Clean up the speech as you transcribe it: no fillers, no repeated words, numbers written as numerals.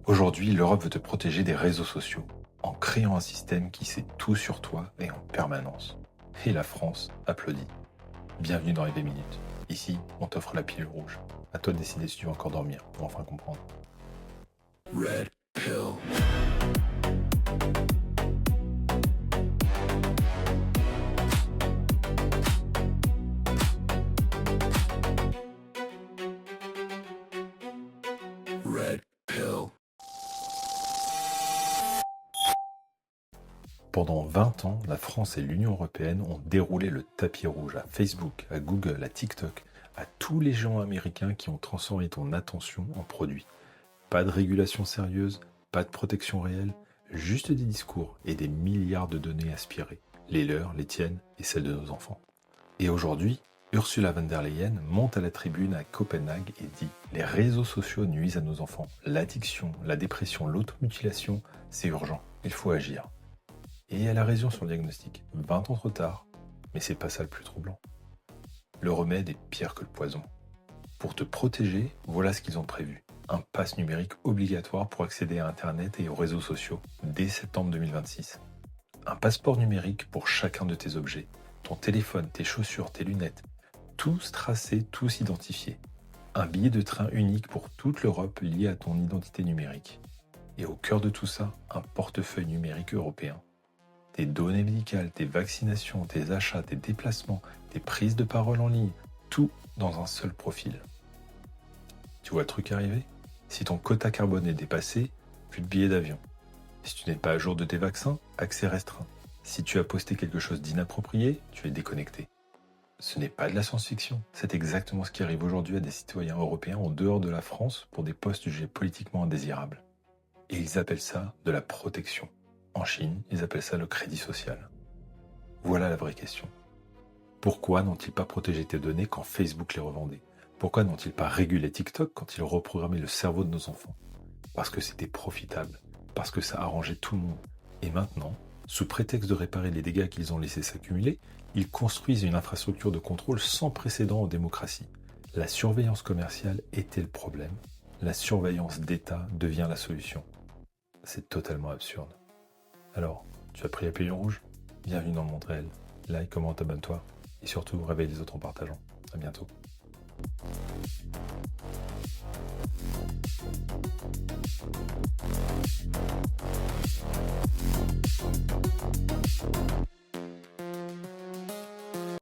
Aujourd'hui, l'Europe veut te protéger des réseaux sociaux en créant un système qui sait tout sur toi et en permanence. Et la France applaudit. Bienvenue dans les 20 minutes. Ici, on t'offre la pilule rouge. À toi de décider si tu veux encore dormir pour enfin comprendre. Red pill. Red pill. Pendant 20 ans, la France et l'Union européenne ont déroulé le tapis rouge à Facebook, à Google, à TikTok, à tous les géants américains qui ont transformé ton attention en produit. Pas de régulation sérieuse, pas de protection réelle, juste des discours et des milliards de données aspirées, les leurs, les tiennes et celles de nos enfants. Et aujourd'hui, Ursula von der Leyen monte à la tribune à Copenhague et dit « Les réseaux sociaux nuisent à nos enfants. L'addiction, la dépression, l'automutilation, c'est urgent, il faut agir. » Et elle a raison sur le diagnostic, 20 ans trop tard, mais c'est pas ça le plus troublant. Le remède est pire que le poison. Pour te protéger, voilà ce qu'ils ont prévu. Un pass numérique obligatoire pour accéder à Internet et aux réseaux sociaux dès septembre 2026. Un passeport numérique pour chacun de tes objets. Ton téléphone, tes chaussures, tes lunettes. Tous tracés, tous identifiés. Un billet de train unique pour toute l'Europe lié à ton identité numérique. Et au cœur de tout ça, un portefeuille numérique européen. Tes données médicales, tes vaccinations, tes achats, tes déplacements, tes prises de parole en ligne, tout dans un seul profil. Tu vois le truc arriver ? Si ton quota carbone est dépassé, plus de billets d'avion. Si tu n'es pas à jour de tes vaccins, accès restreint. Si tu as posté quelque chose d'inapproprié, tu es déconnecté. Ce n'est pas de la science-fiction, c'est exactement ce qui arrive aujourd'hui à des citoyens européens en dehors de la France pour des postes jugés politiquement indésirables. Et ils appellent ça de la protection. En Chine, ils appellent ça le crédit social. Voilà la vraie question. Pourquoi n'ont-ils pas protégé tes données quand Facebook les revendait ? Pourquoi n'ont-ils pas régulé TikTok quand ils reprogrammaient le cerveau de nos enfants ? Parce que c'était profitable, parce que ça arrangeait tout le monde. Et maintenant, sous prétexte de réparer les dégâts qu'ils ont laissés s'accumuler, ils construisent une infrastructure de contrôle sans précédent en démocratie. La surveillance commerciale était le problème. La surveillance d'État devient la solution. C'est totalement absurde. Alors, tu as pris la pilule rouge ? Bienvenue dans le monde réel. Like, commente, abonne-toi. Et surtout, réveille les autres en partageant. À bientôt.